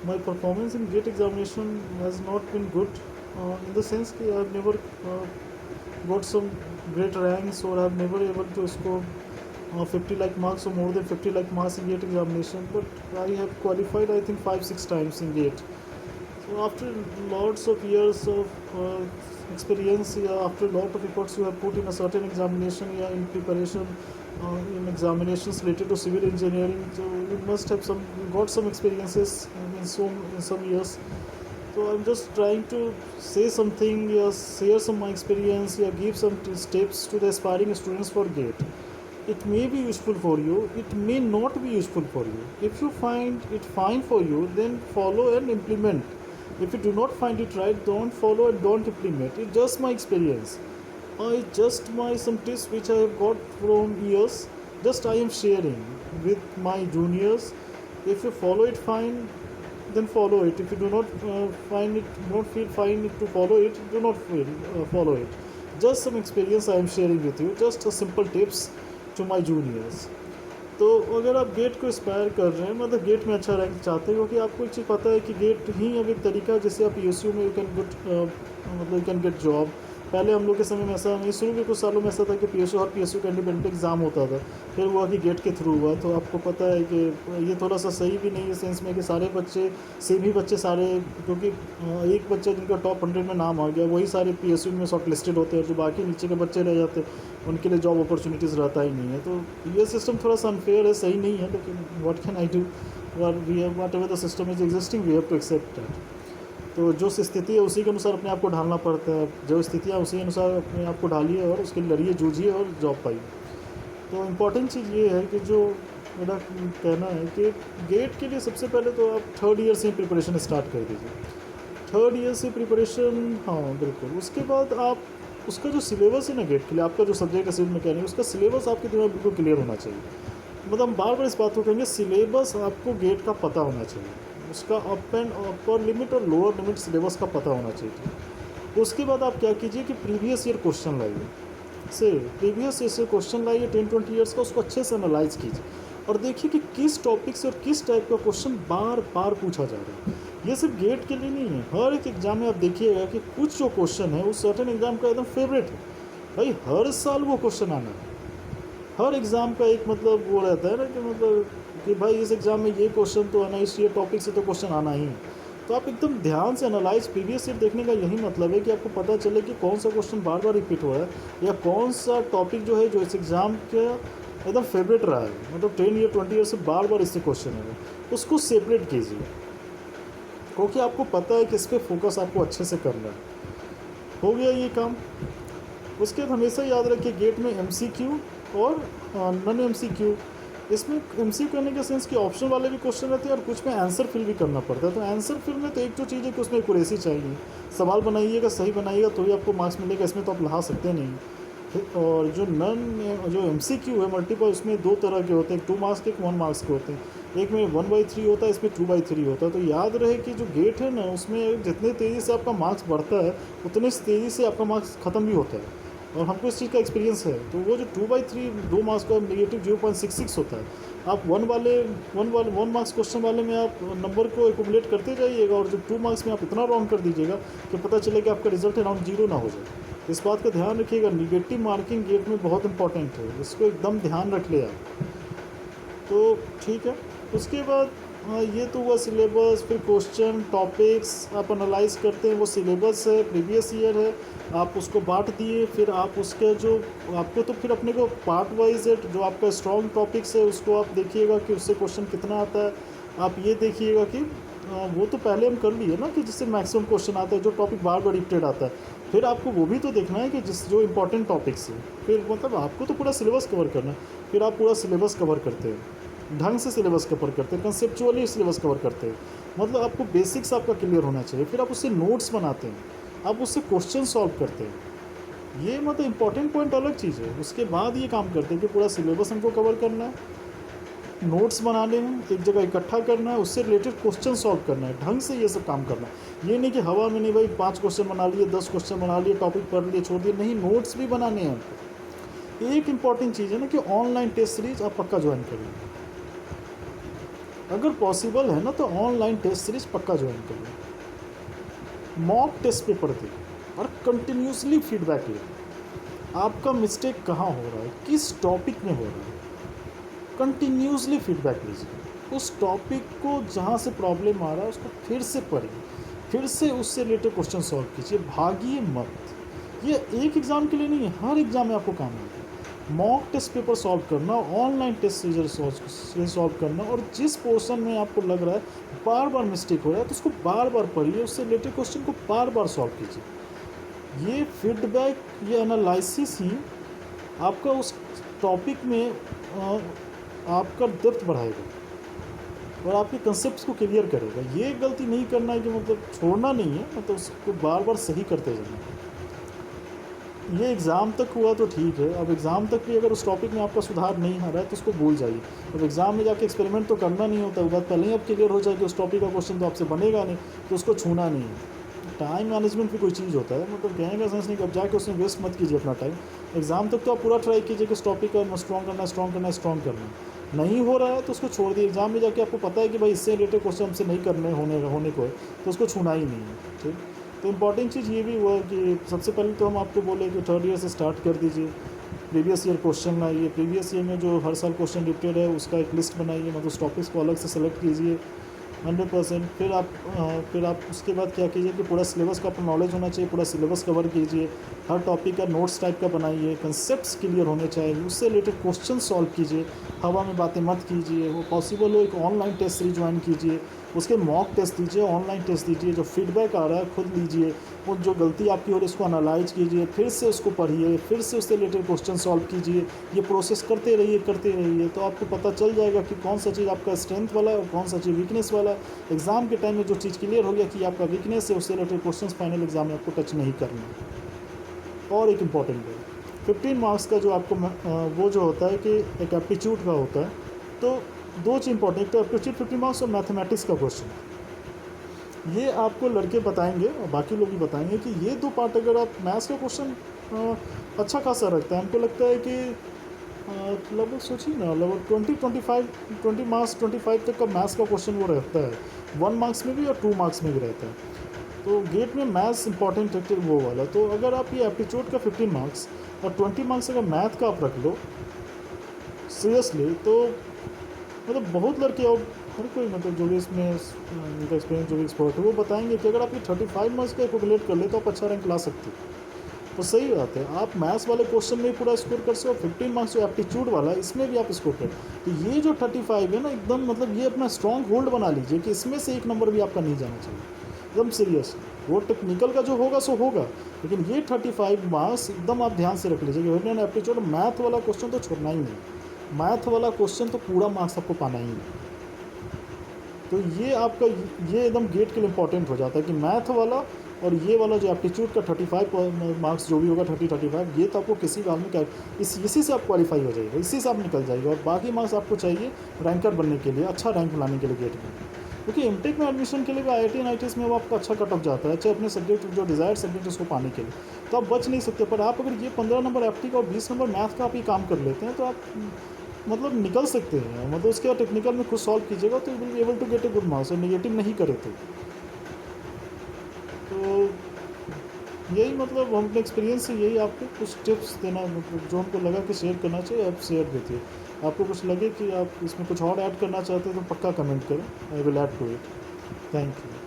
my performance in GATE examination has not been good, in the sense that I have never got some great ranks, or I have never able to score 50 lakh marks or more than 50 lakh marks in GATE examination. But I have qualified, I think, 5-6 times in GATE. So after lots of years of experience, yeah, after a lot of efforts you have put in a certain examination, yeah, in preparation, in examinations related to civil engineering, so you must have got some experiences in some years. So I'm just trying to say something, yeah, share some my experience, yeah, give some tips to the aspiring students for GATE. It may be useful for you, it may not be useful for you. If you find it fine for you, then follow and implement. If you do not find it right, don't follow and don't implement. It's just my experience. It's just my some tips which I have got from years. Just I am sharing with my juniors. If you follow it fine, then follow it. If you do not don't feel fine to follow it, do not follow it. Just some experience I am sharing with you. Just a simple tips to my juniors. तो अगर आप gate को Aspire कर रहे हैं, मतलब gate में अच्छा रैंक चाहते हैं, क्योंकि आपको एक चीज़ पता है कि गेट ही अब एक तरीका है जिससे आप PSU में यू कैन गेट जॉब। पहले हम लोग के समय में ऐसा नहीं, शुरू के कुछ सालों में ऐसा था कि हर PSU का इंडिपेंडेंट एग्ज़ाम होता था, फिर हुआ कि गेट के थ्रू हुआ। तो आपको पता है कि ये थोड़ा सा सही भी नहीं है सेंस में कि सारे बच्चे सेम ही बच्चे सारे, क्योंकि एक बच्चा जिनका टॉप 100 में नाम आ गया वही सारे PSU में शॉर्ट लिस्टेड होते हैं, जो बाकी नीचे के बच्चे रह जाते हैं उनके लिए जॉब अपॉर्चुनिटीज़ रहता ही नहीं है। तो ये सिस्टम थोड़ा सा अनफेयर है, सही नहीं है, लेकिन what can I do, whatever the system is existing we have to accept that. तो जो स्थिति है उसी के अनुसार अपने आप को ढालना पड़ता है, जो स्थितियाँ उसी अनुसार अपने आप को ढालिए और उसके लिए लड़िए, जूझिए और जॉब पाइए। तो इम्पॉर्टेंट चीज़ ये है कि जो मेरा कहना है कि गेट के लिए सबसे पहले तो आप 3rd ईयर से प्रिपरेशन स्टार्ट कर दीजिए। 3rd ईयर से प्रिपरेशन, हाँ बिल्कुल। उसके बाद आप उसका जो सिलेबस है ना गेट के लिए, आपका जो सब्जेक्ट है सिविल मैकेनिक, उसका सिलेबस आपके दिमाग बिल्कुल क्लियर होना चाहिए। मतलब हम बार बार इस बात को कहेंगे, सिलेबस आपको गेट का पता होना चाहिए, उसका अपर लिमिट और लोअर लिमिट सिलेबस का पता होना चाहिए। उसके बाद आप क्या कीजिए कि प्रीवियस ईयर क्वेश्चन लाइए, प्रीवियस ईयर से क्वेश्चन लाइए 10-20 ईयर्स का, उसको अच्छे से एनालाइज कीजिए और देखिए कि किस टॉपिक से और किस टाइप का क्वेश्चन बार बार पूछा जा रहा है। ये सिर्फ गेट के लिए नहीं है, हर एक एग्जाम में आप देखिएगा कि कुछ जो क्वेश्चन है उस सर्टेन एग्जाम का एकदम फेवरेट है भाई, हर साल वो क्वेश्चन आना है। हर एग्ज़ाम का एक मतलब वो रहता है ना कि मतलब कि भाई इस एग्ज़ाम में ये क्वेश्चन तो आना, इस ये टॉपिक से तो क्वेश्चन आना ही है। तो आप एकदम ध्यान से एनालाइज प्रीवियस ईयर देखने का यही मतलब है कि आपको पता चले कि कौन सा क्वेश्चन बार बार रिपीट हो रहा है, या कौन सा टॉपिक जो है जो इस एग्ज़ाम का एकदम फेवरेट रहा है, मतलब 10 ईयर 20 ईयर से बार बार इससे क्वेश्चन है, उसको सेपरेट कीजिए, क्योंकि आपको पता है कि इस पर फोकस आपको अच्छे से करना है। हो गया ये काम। उसके बाद हमेशा याद रखिए गेट में MCQ और नॉन MCQ। इसमें MCQ करने के सेंस कि ऑप्शन वाले भी क्वेश्चन रहते हैं और कुछ में आंसर फिल भी करना पड़ता है। तो आंसर फिल में तो एक जो चीज़ है कि उसमें एक्यूरेसी चाहिए, सवाल बनाइएगा सही बनाइएगा तो ही आपको मार्क्स मिलेगा, इसमें तो आप ला सकते नहीं। और जो MCQ है मल्टीपल, उसमें 2 तरह के होते हैं, 2 मार्क्स के, 1 मार्क्स के होते हैं। एक में 1/3 होता है, इसमें 2/3 होता है। तो याद रहे कि जो गेट है ना, उसमें जितने तेज़ी से आपका मार्क्स बढ़ता है उतने तेज़ी से आपका मार्क्स ख़त्म भी होता है, और हमको इस चीज़ का एक्सपीरियंस है। तो वो जो 2/3 2 मार्क्स का नेगेटिव 0.66 होता है, आप 1 मार्क्स क्वेश्चन वाले में आप नंबर को एक्यूमुलेट करते जाइएगा, और जो 2 मार्क्स में आप इतना रॉन्ग कर दीजिएगा कि पता चले कि आपका रिजल्ट अराउंड 0 ना हो जाए। इस बात का ध्यान रखिएगा, निगेटिव मार्किंग गेट में बहुत इंपॉर्टेंट है, इसको एकदम ध्यान रख लिया। तो ठीक है। उसके बाद ये तो हुआ सिलेबस, फिर क्वेश्चन टॉपिक्स आप एनालाइज करते हैं, वो सिलेबस है, प्रीवियस ईयर है, आप उसको बांट दिए। फिर आप उसके जो आपको तो फिर अपने को पार्ट वाइज है, जो आपका स्ट्रॉन्ग टॉपिक्स है उसको आप देखिएगा कि उससे क्वेश्चन कितना आता है। आप ये देखिएगा कि वो तो पहले हम कर लिए ना कि जिससे मैक्सिमम क्वेश्चन आता है, जो टॉपिक बार बार रिपीटेड आता है। फिर आपको वो भी तो देखना है कि जो इंपॉर्टेंट टॉपिक्स है, फिर मतलब आपको तो पूरा सिलेबस कवर करना है। फिर आप पूरा सिलेबस कवर करते हैं, ढंग से सिलेबस कवर करते हैं, कंसेप्चुअली सिलेबस कवर करते हैं, मतलब आपको बेसिक्स आपका क्लियर होना चाहिए। फिर आप उससे नोट्स बनाते हैं, आप उससे क्वेश्चन सॉल्व करते हैं। ये मतलब इंपॉर्टेंट पॉइंट अलग चीज़ है। उसके बाद ये काम करते हैं कि पूरा सिलेबस हमको कवर करना है, नोट्स बनाने हैं, एक जगह इकट्ठा करना है, उससे रिलेटेड क्वेश्चन सॉल्व करना है, ढंग से ये सब काम करना है। ये नहीं कि हवा में नहीं भाई 5 क्वेश्चन बना लिए, 10 क्वेश्चन बना लिए, टॉपिक पढ़ लिए छोड़ दिए, नहीं, नोट्स भी बनाने हैं हमको। एक इंपॉर्टेंट चीज़ है ना कि ऑनलाइन टेस्ट सीरीज आप पक्का ज्वाइन करिए। अगर पॉसिबल है ना तो ऑनलाइन टेस्ट सीरीज पक्का ज्वाइन करिए, मॉक टेस्ट पेपर दे और कंटिन्यूसली फीडबैक ले, आपका मिस्टेक कहाँ हो रहा है, किस टॉपिक में हो रहा है, कंटिन्यूसली फीडबैक लीजिए। उस टॉपिक को जहाँ से प्रॉब्लम आ रहा है उसको फिर से पढ़िए, फिर से उससे रिलेटेड क्वेश्चन सॉल्व कीजिए, भागिए मत। ये एक एग्ज़ाम के लिए नहीं है, हर एग्ज़ाम में आपको काम आएगा। मॉक टेस्ट पेपर सॉल्व करना, ऑनलाइन टेस्ट सीरीज सॉल्व करना, और जिस पोर्शन में आपको लग रहा है बार बार मिस्टेक हो रहा है तो उसको बार बार पढ़िए, उससे रिलेटेड क्वेश्चन को बार बार सॉल्व कीजिए। ये फीडबैक, ये एनालिसिस ही आपका उस टॉपिक में आपका डेप्थ बढ़ाएगा और आपके कंसेप्ट्स को क्लियर करेगा। ये गलती नहीं करना है कि मतलब छोड़ना नहीं है, मतलब उसको बार बार सही करते जाना है। ये एग्ज़ाम तक हुआ तो ठीक है, अब एग्ज़ाम तक भी अगर उस टॉपिक में आपका सुधार नहीं आ रहा है तो उसको भूल जाइए। अब एग्ज़ाम में जाके एक्सपेरिमेंट तो करना नहीं होता, वो बात पहले ही अब क्लियर हो जाए कि उस टॉपिक का क्वेश्चन तो आपसे बनेगा नहीं, तो उसको छूना नहीं है। टाइम मैनेजमेंट भी कोई चीज़ होता है, मतलब कहने का सेंस नहीं कि अब जाके उसमें वेस्ट मत कीजिए अपना टाइम। एग्ज़ाम तक तो आप पूरा ट्राई कीजिए कि उस टॉपिक का स्ट्रॉन्ग करना है, स्ट्रॉन्ग करना है, स्ट्रॉन्ग करना है। नहीं हो रहा है तो उसको छोड़ दिए। एग्ज़ाम में जाके आपको पता है कि भाई इससे रिलेटेड क्वेश्चन हमसे नहीं करने होने को है, तो उसको छूना ही नहीं है। ठीक, तो इम्पॉर्टेंट चीज़ ये भी हुआ कि सबसे पहले तो हम आपको बोले कि थर्ड ईयर से स्टार्ट कर दीजिए, प्रीवियस ईयर क्वेश्चन लाइए, प्रीवियस ईयर में जो हर साल क्वेश्चन रिपीटेड है उसका एक लिस्ट बनाइए, मतलब उस टॉपिक्स को अलग से सेलेक्ट कीजिए 100%। फिर आप उसके बाद क्या कीजिए कि पूरा सिलेबस का आपको नॉलेज होना चाहिए, पूरा सिलेबस कवर कीजिए, हर टॉपिक का नोट्स टाइप का बनाइए, कंसेप्ट्स क्लियर होने चाहिए, उससे रिलेटेड क्वेश्चन सॉल्व कीजिए, हवा में बातें मत कीजिए। वो पॉसिबल हो एक ऑनलाइन टेस्ट सीरीज ज्वाइन कीजिए, उसके मॉक टेस्ट दीजिए, ऑनलाइन टेस्ट दीजिए, जो फीडबैक आ रहा है खुद लीजिए, वो जो गलती आपकी हो रही है उसको एनालाइज कीजिए, फिर से उसको पढ़िए, फिर से उससे रिलेटेड क्वेश्चन सॉल्व कीजिए। ये प्रोसेस करते रहिए, तो आपको पता चल जाएगा कि कौन सा चीज़ आपका स्ट्रेंथ वाला है और कौन सा चीज़ वीकनेस वाला है। एग्ज़ाम के टाइम में जो चीज़ क्लियर हो गया कि आपका वीकनेस है, उससे रिलेटेड क्वेश्चन फाइनल एग्जाम में आपको टच नहीं करना। और एक इम्पॉर्टेंट है 15 मार्क्स का जो आपको वो जो होता है कि एक एप्टीट्यूड का होता है, तो दो चीज़ इंपॉर्टेंट, एक तो एप्टीट्यूड 15 मार्क्स और मैथमेटिक्स का क्वेश्चन। ये आपको लड़के बताएंगे और बाकी लोग भी बताएंगे कि ये दो पार्ट अगर आप मैथ्स का क्वेश्चन अच्छा खासा रखता है, हमको लगता है कि लगभग सोचिए ना, लगभग 20 मार्क्स 25 तक का मैथ्स का क्वेश्चन वो रहता है, 1 मार्क्स में भी और 2 मार्क्स में भी रहता है। तो गेट में मैथ्स इंपॉर्टेंट है वो वाला। तो अगर आप ये एप्टीट्यूड का 15 मार्क्स और 20 मार्क्स अगर मैथ का आप रख लो सीरियसली, तो मतलब बहुत लड़के और हर कोई मतलब जो भी इसमें उनका एक्सपीरियंस जो भी एक्सपर्ट है वो बताएंगे कि अगर आप ये 35 मार्क्स का कैलकुलेट कर ले तो आप अच्छा रैंक ला सकते हो। तो सही बात है, आप मैथ्स वाले क्वेश्चन में पूरा स्कोर कर सकते हो, 15 मार्क्स जो एप्टीट्यूड वाला है इसमें भी आप स्कोर कर। तो ये जो 35 है ना, एकदम मतलब ये अपना स्ट्रॉन्ग होल्ड बना लीजिए कि इसमें से एक नंबर भी आपका नहीं जाना चाहिए, एकदम सीरियस। वो टेक्निकल का जो होगा सो होगा, लेकिन ये 35 मार्क्स एकदम आप ध्यान से रख लीजिए कि एप्टीट्यूड मैथ वाला क्वेश्चन तो छोड़ना ही नहीं, मैथ वाला क्वेश्चन तो पूरा मार्क्स आपको पाना ही नहीं। तो ये आपका ये एकदम गेट के लिए इंपॉर्टेंट हो जाता है कि मैथ वाला और ये वाला जो एप्टीट्यूड का 35 मार्क्स जो भी होगा 35 ये तो आपको किसी काम में क्या इसी से आप क्वालिफाई हो जाएगा, इसी से आप निकल जाएगा। और बाकी मार्क्स आपको चाहिए रैंकर बनने के लिए, अच्छा रैंक लाने के लिए गेट में, क्योंकि एमटेक में एडमिशन के लिए भी IIT NITs में वो आपका अच्छा कट ऑफ जाता है, चाहे अपने सब्जेक्ट जो डिज़ायर्ड सब्जेक्ट उसको पाने के लिए, तो आप बच नहीं सकते। पर आप अगर ये 15 नंबर एप्टी का और 20 नंबर मैथ का आप ये काम कर लेते हैं तो आप मतलब निकल सकते हैं। मतलब उसके बाद टेक्निकल में खुद सॉल्व कीजिएगा तो will be able to get a good marks, और नेगेटिव नहीं करे तो यही मतलब हम अपने एक्सपीरियंस से यही आपको कुछ टिप्स देना, मतलब जो हमको लगा कि शेयर करना चाहिए आप शेयर देते। आपको कुछ लगे कि आप इसमें कुछ और ऐड करना चाहते हैं तो पक्का कमेंट करें, I will add to it. Thank you.